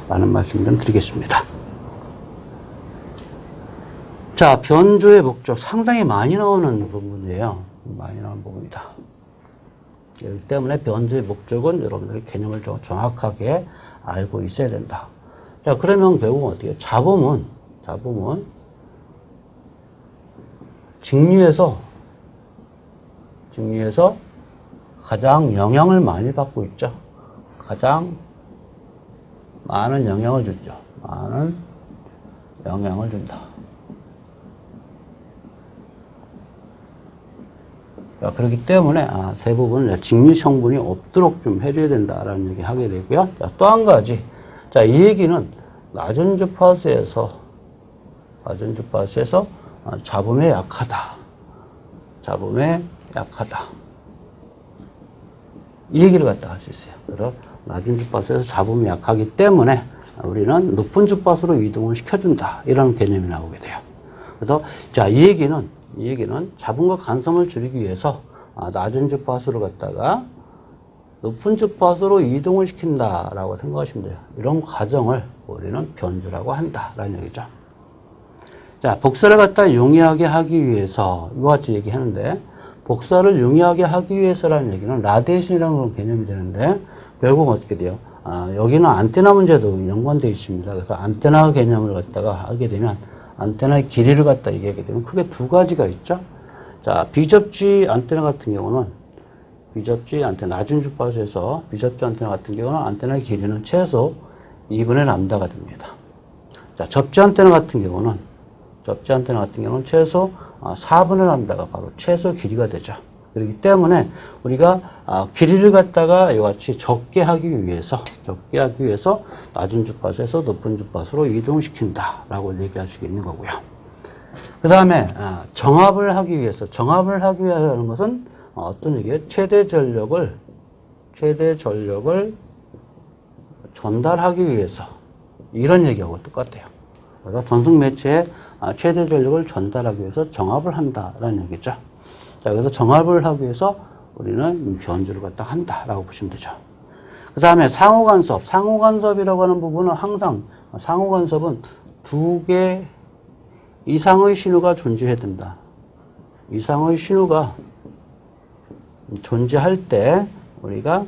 라는 말씀 좀 드리겠습니다. 자, 변조의 목적 상당히 많이 나오는 부분이에요. 많이 나오는 부분이다. 그렇기 때문에 변조의 목적은 여러분들이 개념을 좀 정확하게 알고 있어야 된다. 자, 그러면 결국 어떻게 해요? 잡음은 직류에서 가장 영향을 많이 받고 있죠. 가장 많은 영향을 주죠. 많은 영향을 준다. 자, 그렇기 때문에 대부분 직류 성분이 없도록 좀 해줘야 된다라는 얘기 하게 되고요. 자, 또 한 가지. 자, 이 얘기는 낮은 주파수에서 잡음에 약하다. 이 얘기를 갖다 할 수 있어요. 그래서 낮은 주파수에서 잡음이 약하기 때문에 우리는 높은 주파수로 이동을 시켜준다. 이런 개념이 나오게 돼요. 그래서 자, 이 얘기는 잡음과 간섭을 줄이기 위해서 낮은 주파수를 갖다가 높은 주파수로 이동을 시킨다라고 생각하시면 돼요. 이런 과정을 우리는 변조라고 한다라는 얘기죠. 자, 복사를 갖다 용이하게 하기 위해서 이와 같이 얘기하는데, 복사를 용이하게 하기 위해서라는 얘기는 라디에이션이라는 그런 개념이 되는데, 결국 어떻게 돼요? 여기는 안테나 문제도 연관되어 있습니다. 그래서 안테나 개념을 갖다가 하게 되면 안테나의 길이를 갖다 얘기하게 되면 크게 두 가지가 있죠. 자, 비접지 안테나 같은 경우는 낮은 주파수에서 비접지 안테나 같은 경우는 안테나의 길이는 최소 2분의 람다가 됩니다. 자, 접지 안테나 같은 경우는 최소 4분의 람다가 바로 최소 길이가 되죠. 그렇기 때문에 우리가 길이를 갖다가 이와 같이 적게 하기 위해서 낮은 주파수에서 높은 주파수로 이동시킨다라고 얘기할 수 있는 거고요. 그 다음에 정압을 하기 위해서 하는 것은 어떤 얘기예요? 최대 전력을 전달하기 위해서, 이런 얘기하고 똑같아요. 그래서 전송 매체에 최대 전력을 전달하기 위해서 정압을 한다라는 얘기죠. 자, 그래서 정압을 하기 위해서 우리는 변조를 갖다 한다라고 보시면 되죠. 그 다음에 상호간섭이라고 하는 부분은 항상 상호간섭은 2개 이상의 신호가 존재해야 된다. 이상의 신호가 존재할 때 우리가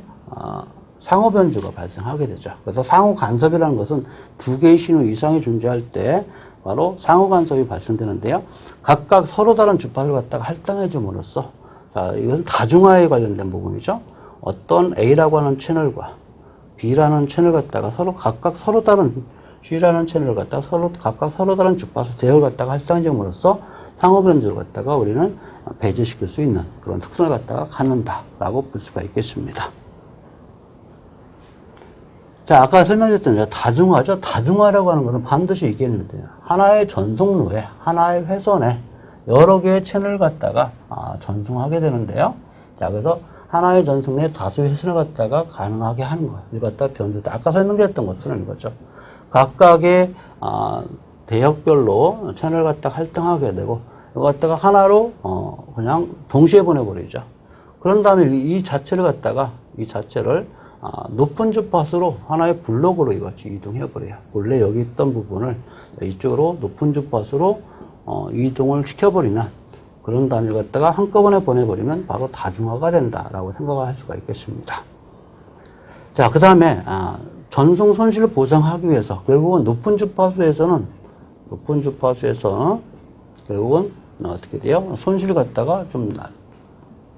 상호 변조가 발생하게 되죠. 그래서 상호 간섭이라는 것은 2개의 신호 이상이 존재할 때 바로 상호 간섭이 발생되는데요. 각각 서로 다른 주파수를 갖다가 할당해 줌으로써, 자, 이건 다중화에 관련된 부분이죠. 어떤 A라고 하는 채널과 B라는 채널 갖다가 각각 서로 다른 C라는 채널을 갖다가 각각 서로 다른 주파수 제어를 갖다가 할당해 줌으로써 상호 변조를 갖다가 우리는 배제시킬 수 있는 그런 특성을 갖다가 갖는다라고 볼 수가 있겠습니다. 자, 아까 설명드렸던 다중화죠. 다중화라고 하는 것은 반드시 이 개념이 돼요. 하나의 전송로에, 하나의 회선에 여러 개의 채널을 갖다가 전송하게 되는데요. 자, 그래서 하나의 전송로에 다수의 회선을 갖다가 가능하게 하는 거예요. 이걸 갖다가 변조다. 아까 설명드렸던 것처럼 이거죠. 각각의 대역별로 채널을 갖다가 할당하게 되고, 이거 갖다가 하나로 그냥 동시에 보내버리죠. 그런 다음에 이 자체를 높은 주파수로 하나의 블록으로 이같이 이동해버려요. 원래 여기 있던 부분을 이쪽으로 높은 주파수로 이동을 시켜버리면, 그런 단위를 갖다가 한꺼번에 보내버리면 바로 다중화가 된다라고 생각할 수가 있겠습니다. 자, 그 다음에 전송 손실을 보상하기 위해서 결국은 높은 주파수에서 결국은 어떻게 돼요? 손실을 갖다가 좀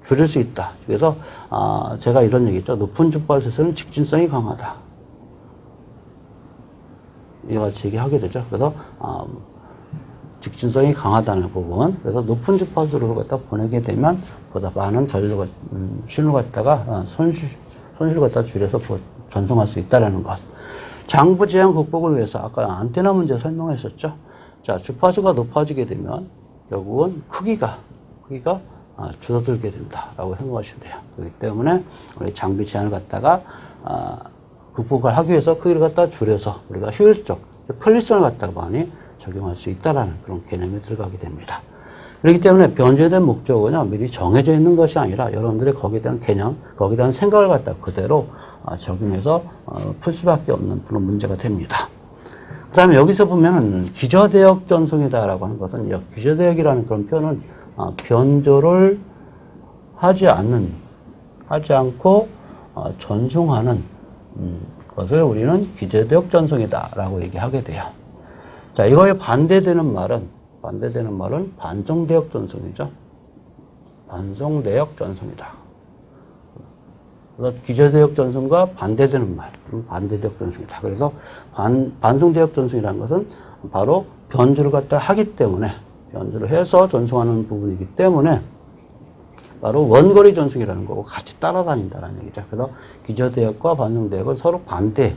줄일 수 있다. 그래서 제가 이런 얘기죠. 높은 주파수에서는 직진성이 강하다. 이와 같이 얘기하게 되죠. 그래서 직진성이 강하다는 부분. 그래서 높은 주파수로 갖다 보내게 되면 보다 많은 전류가 신호를 갖다가 손실을 갖다 줄여서 전송할 수 있다는 것. 장부 제한 극복을 위해서 아까 안테나 문제 설명했었죠. 자, 주파수가 높아지게 되면 결국은 크기가 줄어들게 된다라고 생각하시면 돼요. 그렇기 때문에 우리 장비 제한을 갖다가 극복을 하기 위해서 크기를 갖다 줄여서 우리가 효율적, 편리성을 갖다가 많이 적용할 수 있다라는 그런 개념이 들어가게 됩니다. 그렇기 때문에 변조에 대한 목적은요, 미리 정해져 있는 것이 아니라 여러분들의 거기에 대한 개념, 거기에 대한 생각을 갖다 그대로 적용해서 풀 수밖에 없는 그런 문제가 됩니다. 그 다음에 여기서 보면은 기저대역 전송이다라고 하는 것은 기저대역이라는 그런 표현은 변조를 하지 않고 전송하는 것을 우리는 기저대역 전송이다라고 얘기하게 돼요. 자, 이거에 반대되는 말은 반송대역 전송이죠. 반송대역 전송이다. 그래서 기저대역 전송과 반대되는 말, 반대대역 전송이다. 그래서 반송대역 전송이라는 것은 바로 변주를 갖다 하기 때문에, 변주를 해서 전송하는 부분이기 때문에 바로 원거리 전송이라는 거고 같이 따라다닌다는 얘기죠. 그래서 기저대역과 반송대역은 서로 반대,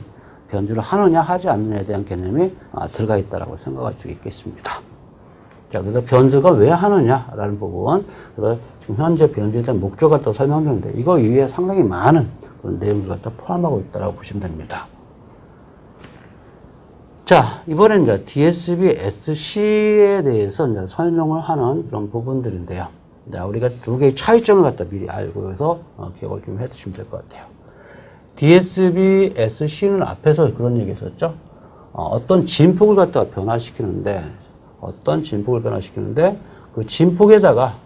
변주를 하느냐 하지 않느냐에 대한 개념이 들어가 있다고 생각할 수 있겠습니다. 자, 그래서 변주가 왜 하느냐라는 부분, 그래서 지금 현재 변주에 대한 목적을 갖다 설명드렸는데 이거 이외에 상당히 많은 그런 내용을 갖다 포함하고 있다고 보시면 됩니다. 자, 이번에는 이제 DSB SC에 대해서 이제 설명을 하는 그런 부분들인데요. 자, 우리가 두 개의 차이점을 갖다 미리 알고 해서 기억을 좀 해두시면 될 것 같아요. DSB SC는 앞에서 그런 얘기 했었죠. 어떤 진폭을 갖다가 변화시키는데 그 진폭에다가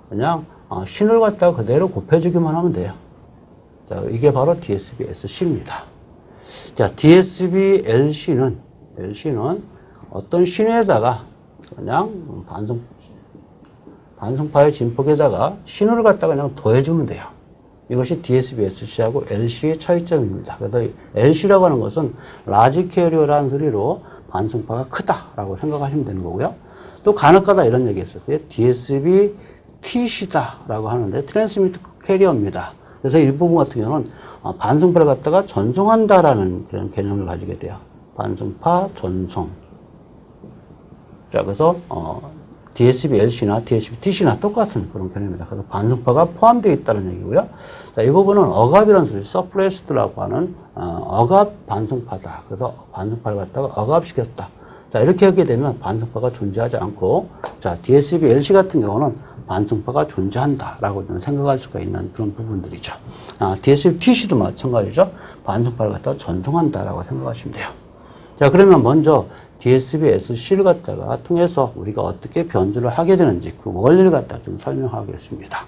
그냥 신을 갖다가 그대로 곱해주기만 하면 돼요. 자, 이게 바로 DSB SC입니다. 자, DSB LC는 어떤 신에다가 그냥 반송파의 진폭에다가 신호를 갖다가 그냥 더해주면 돼요. 이것이 DSB SC하고 LC의 차이점입니다. 그래서 LC라고 하는 것은 라지 캐리어라는 소리로 반송파가 크다라고 생각하시면 되는 거고요. 또 간혹가다 이런 얘기 했었어요. DSB TC다라고 하는데 트랜스미트 캐리어입니다. 그래서 이 부분 같은 경우는 반송파를 갖다가 전송한다라는 그런 개념을 가지게 돼요. 반송파 전송. 자, 그래서 DSB LC나 DSB TC나 똑같은 그런 개념입니다. 그래서 반송파가 포함되어 있다는 얘기고요. 자, 이 부분은 억압이라는 소리, 서프레스드라고 하는 억압 반송파다. 그래서 반송파를 갖다가 억압시켰다. 자, 이렇게 하게 되면 반송파가 존재하지 않고, 자, DSB LC 같은 경우는 반송파가 존재한다라고 생각할 수가 있는 그런 부분들이죠. DSB TC도 마찬가지죠. 반송파를 갖다가 전송한다라고 생각하시면 돼요. 자, 그러면 먼저 DSB SC를 갖다가 통해서 우리가 어떻게 변주를 하게 되는지 그 원리를 갖다가 좀 설명하겠습니다.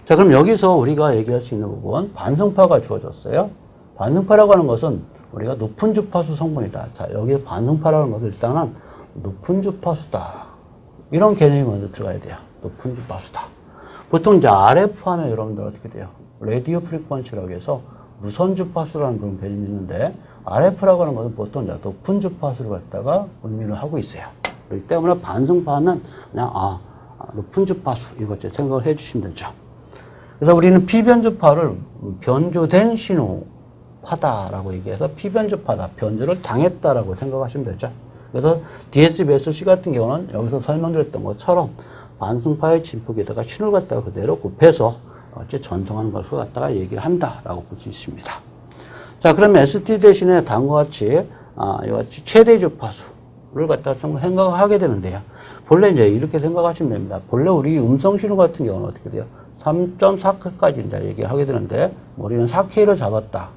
자, 그럼 여기서 우리가 얘기할 수 있는 부분, 반송파가 주어졌어요. 반송파라고 하는 것은 우리가 높은 주파수 성분이다. 자, 여기 반송파라는 것은 일단은 높은 주파수다. 이런 개념이 먼저 들어가야 돼요. 높은 주파수다. 보통 이제 RF 하면 여러분들 어떻게 돼요? 라디오 프리퀀시라고 해서 무선 주파수라는 그런 개념이 있는데, RF라고 하는 것은 보통 이제 높은 주파수를 갖다가 의미를 하고 있어요. 그렇기 때문에 반송파는 그냥, 높은 주파수, 이것저것 생각을 해 주시면 되죠. 그래서 우리는 피변주파를 변조된 신호파다라고 얘기해서 피변주파다, 변조를 당했다라고 생각하시면 되죠. 그래서 DSB SC 같은 경우는 여기서 설명드렸던 것처럼 반송파의 진폭에다가 신호를 갖다가 그대로 곱해서 어째 전송하는 것을 갖다가 얘기를 한다라고 볼 수 있습니다. 자, 그러면 ST 대신에 다음과 같이, 이같이 최대 주파수를 갖다가 좀 생각하게 되는데요. 본래 이제 이렇게 생각하시면 됩니다. 본래 우리 음성 신호 같은 경우는 어떻게 돼요? 3.4K까지 이제 얘기하게 되는데, 우리는 4K를 잡았다.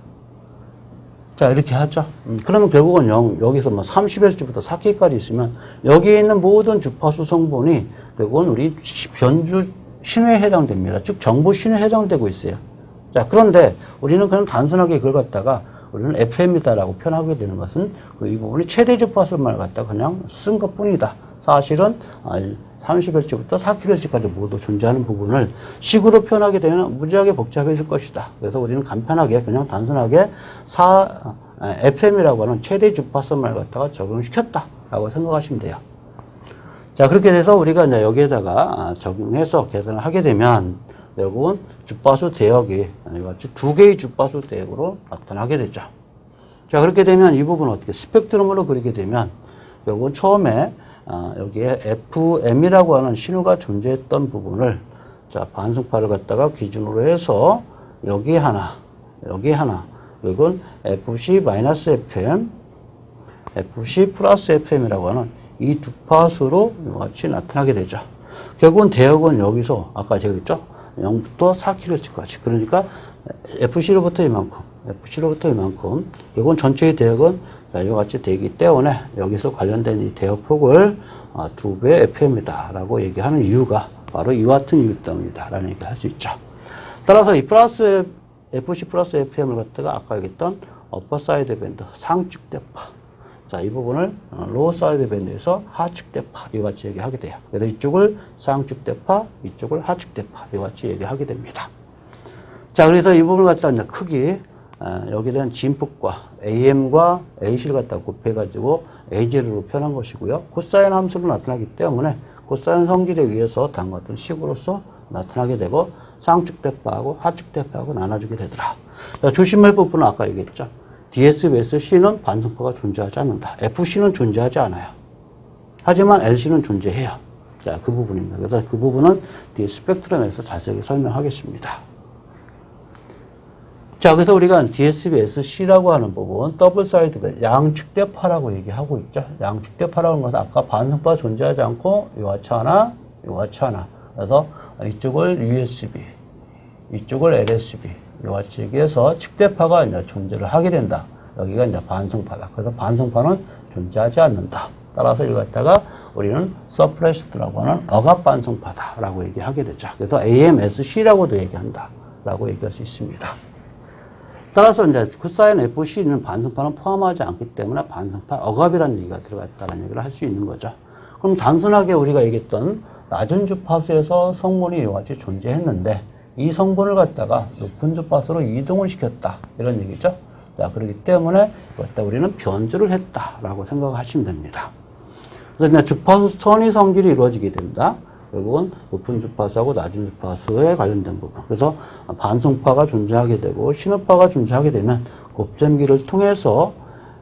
자, 이렇게 하죠. 그러면 결국은 여기서 뭐 30Hz부터 4K까지 있으면, 여기에 있는 모든 주파수 성분이 결국은 우리 변주 신호에 해당됩니다. 즉, 정보 신호에 해당되고 있어요. 자, 그런데 우리는 그냥 단순하게 그걸 갖다가 우리는 FM이다라고 표현하게 되는 것은 이 부분이 최대 주파수만 갖다가 그냥 쓴 것 뿐이다. 사실은 30Hz부터 4kHz까지 모두 존재하는 부분을 식으로 표현하게 되면 무지하게 복잡해질 것이다. 그래서 우리는 간편하게 그냥 단순하게 FM이라고 하는 최대 주파수만 갖다가 적용시켰다라고 생각하시면 돼요. 자, 그렇게 돼서 우리가 이제 여기에다가 적용해서 계산을 하게 되면 결국은 주파수 대역이 같이 두 개의 주파수 대역으로 나타나게 되죠. 자, 그렇게 되면 이 부분은 어떻게 스펙트럼으로 그리게 되면 결국은 처음에 여기에 FM이라고 하는 신호가 존재했던 부분을, 자, 반송파를 갖다가 기준으로 해서 여기 하나, 이건 FC-FM, FC+FM이라고 하는 이 두 파수로 같이 나타나게 되죠. 결국은 대역은 여기서 아까 제가 했죠? 0부터 4kHz까지. 그러니까 FC로부터 이만큼, 이건 전체의 대역은 이와 같이 되기 때문에 여기서 관련된 이 대역폭을 2배 FM이다라고 얘기하는 이유가 바로 이와 같은 이유 때문이다라는 얘기를 할 수 있죠. 따라서 이 FC 플러스 FM을 갖다가 아까 얘기했던 어퍼 사이드 밴드, 상측 대파. 자, 이 부분을 로어 사이드 밴드에서 하측 대파, 이와 같이 얘기하게 돼요. 그래서 이쪽을 상측 대파, 이쪽을 하측 대파, 이와 같이 얘기하게 됩니다. 자, 그래서 이 부분을 갖다 이제 크기, 여기에 대한 진폭과 AM과 AC를 갖다 곱해가지고 A0로 표현한 것이고요. 코사인 함수로 나타나기 때문에 코사인 성질에 의해서 다음과 같은 식으로서 나타나게 되고 상측 대파하고 하측 대파하고 나눠주게 되더라. 자, 조심할 부분은 아까 얘기했죠. DS vs C는 반성파가 존재하지 않는다. FC는 존재하지 않아요. 하지만 LC는 존재해요. 자, 그 부분입니다. 그래서 그 부분은 뒤에 스펙트럼에서 자세히 설명하겠습니다. 자, 그래서 우리가 DS vs C라고 하는 부분, 더블 사이드, 양측 대파라고 얘기하고 있죠. 양측 대파라고 하는 것은 아까 반성파가 존재하지 않고 이와 같이 하나, 이와 같이 하나. 그래서 이쪽을 USB, 이쪽을 LSB, 이와 같이 얘기해서 측대파가 이제 존재를 하게 된다. 여기가 이제 반성파다. 그래서 반성파는 존재하지 않는다. 따라서 이걸 갖다가 우리는 서프레스드라고 하는 억압 반성파다라고 얘기하게 되죠. 그래서 AMSC라고도 얘기한다. 라고 얘기할 수 있습니다. 따라서 이제 코사인 FC는 반성파는 포함하지 않기 때문에 반성파 억압이라는 얘기가 들어갔다는 얘기를 할 수 있는 거죠. 그럼 단순하게 우리가 얘기했던 낮은 주파수에서 성분이 이와 같이 존재했는데 이 성분을 갖다가 높은 주파수로 이동을 시켰다. 이런 얘기죠. 자, 그렇기 때문에 이것다 우리는 변주를 했다라고 생각하시면 됩니다. 그래서 그냥 주파수 선의 성질이 이루어지게 된다. 결국은 높은 주파수하고 낮은 주파수에 관련된 부분. 그래서 반성파가 존재하게 되고 신호파가 존재하게 되면 곱셈기를 통해서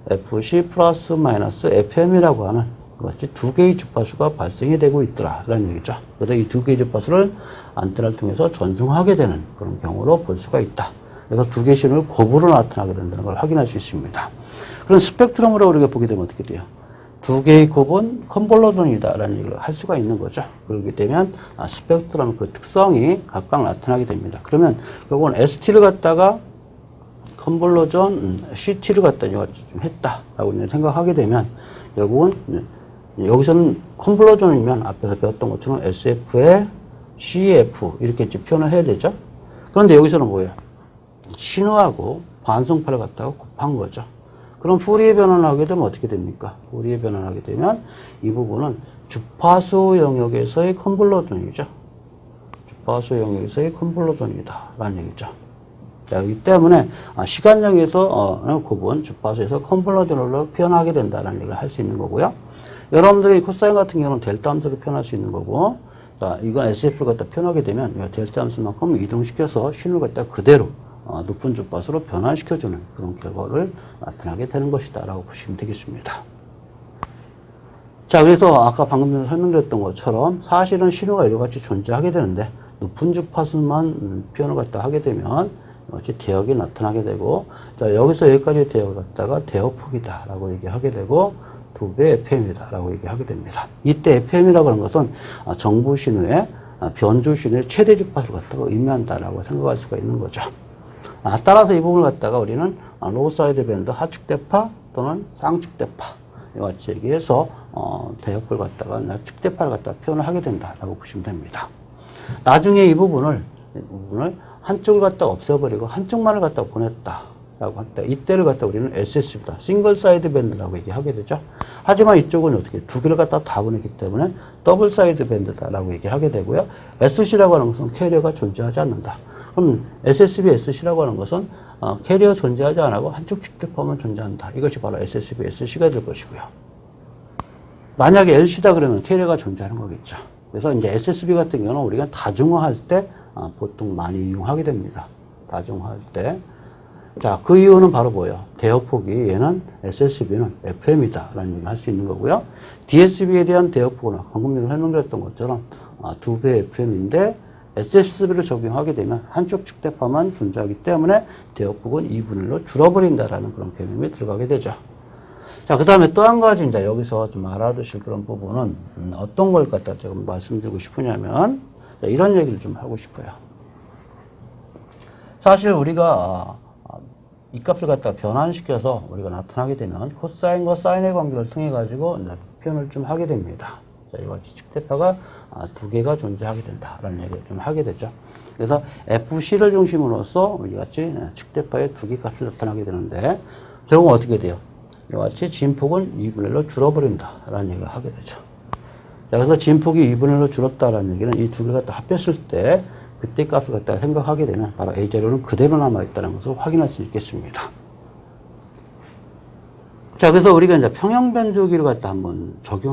FC 플러스 마이너스 FM이라고 하는 같이 두 개의 주파수가 발생이 되고 있더라라는 얘기죠. 그래서 이 두 개의 주파수를 안테나를 통해서 전송하게 되는 그런 경우로 볼 수가 있다. 그래서 두 개의 신호를 곱으로 나타나게 된다는 걸 확인할 수 있습니다. 그럼 스펙트럼으로 우리가 보게 되면 어떻게 돼요? 두 개의 곱은 컨볼로전이다라는 얘기를 할 수가 있는 거죠. 그렇게 되면 스펙트럼 그 특성이 각각 나타나게 됩니다. 그러면 결국은 ST를 갖다가 컨볼로전 CT를 갖다 좀 했다라고 생각하게 되면 결국은 여기서는 컨볼로전이면 앞에서 배웠던 것처럼 SF에 CF 이렇게 표현을 해야 되죠. 그런데 여기서는 뭐예요? 신호하고 반성파를 갖다가 곱한 거죠. 그럼 푸리에 변환을 하게 되면 어떻게 됩니까? 푸리에 변환을 하게 되면 이 부분은 주파수 영역에서의 컨볼로전이죠. 주파수 영역에서의 컨볼로전이다 라는 얘기죠. 자, 그렇기 때문에 시간역에서 곱은 주파수에서 컨볼로전으로 표현하게 된다는 얘기를 할 수 있는 거고요. 여러분들이 코사인 같은 경우는 델타 함수로 표현할 수 있는 거고, 자, 이건 SF를 갖다 표현하게 되면 델타 함수만큼 이동시켜서 신호를 갖다 그대로 높은 주파수로 변환시켜주는 그런 결과를 나타나게 되는 것이다 라고 보시면 되겠습니다. 자, 그래서 아까 방금 전에 설명드렸던 것처럼 사실은 신호가 이와 같이 존재하게 되는데 높은 주파수만 표현을 갖다 하게 되면 이같이 대역이 나타나게 되고, 자, 여기서 여기까지 대역을 갖다가 대역폭이다 라고 얘기하게 되고 2배 FM이다 라고 얘기하게 됩니다. 이때 FM이라고 하는 것은 정부 신호의 변조 신호의 최대 주파수를 갖다가 의미한다라고 생각할 수가 있는 거죠. 따라서 이 부분을 갖다가 우리는 로우 사이드 밴드 하측 대파 또는 상측 대파 이와 같이 얘기해서 대역을 갖다가 측대파를 갖다가 표현을 하게 된다라고 보시면 됩니다. 나중에 이 부분을 한쪽을 갖다 없애버리고 한쪽만을 갖다 보냈다라고 한다. 이때를 갖다 우리는 SSB다. 싱글 사이드 밴드라고 얘기하게 되죠. 하지만 이쪽은 어떻게 두 개를 갖다 다 보냈기 때문에 더블 사이드 밴드다라고 얘기하게 되고요. SC라고 하는 것은 캐리어가 존재하지 않는다. 그럼 SSB, SC라고 하는 것은 캐리어 존재하지 않고 한쪽 측대파만 존재한다. 이것이 바로 SSB, SC가 될 것이고요. 만약에 LC다 그러면 캐리어가 존재하는 거겠죠. 그래서 이제 SSB 같은 경우는 우리가 다중화할 때 보통 많이 이용하게 됩니다. 다중화할 때. 자, 그 이유는 바로 뭐예요? 대역폭이 얘는 SSB는 FM이다 라는 얘기를 할 수 있는 거고요. DSB에 대한 대역폭은 방금 전에 설명드렸던 것처럼 2배 FM인데 SSB를 적용하게 되면 한쪽 측대파만 존재하기 때문에 대역폭은 2분의 1로 줄어버린다라는 그런 개념이 들어가게 되죠. 자, 그 다음에 또 한 가지 이제 여기서 좀 알아두실 그런 부분은 어떤 걸 갖다 조금 말씀드리고 싶으냐면 이런 얘기를 좀 하고 싶어요. 사실 우리가 이 값을 갖다가 변환시켜서 우리가 나타나게 되면 코사인과 사인의 관계를 통해 가지고 이제 표현을 좀 하게 됩니다. 자, 이와 같이 측대파가 두 개가 존재하게 된다라는 얘기를 좀 하게 되죠. 그래서 FC를 중심으로써 우리 같이 측대파의 두 개 값이 나타나게 되는데, 결국 어떻게 돼요? 이와 같이 진폭은 2분의 1로 줄어버린다라는 얘기를 하게 되죠. 자, 그래서 진폭이 2분의 1로 줄었다라는 얘기는 이 두 개를 갖다 합했을 때 그때 값을 갖다가 생각하게 되면 바로 A0는 그대로 남아있다는 것을 확인할 수 있겠습니다. 자, 그래서 우리가 이제 평형 변조기를 갖다 한번 적용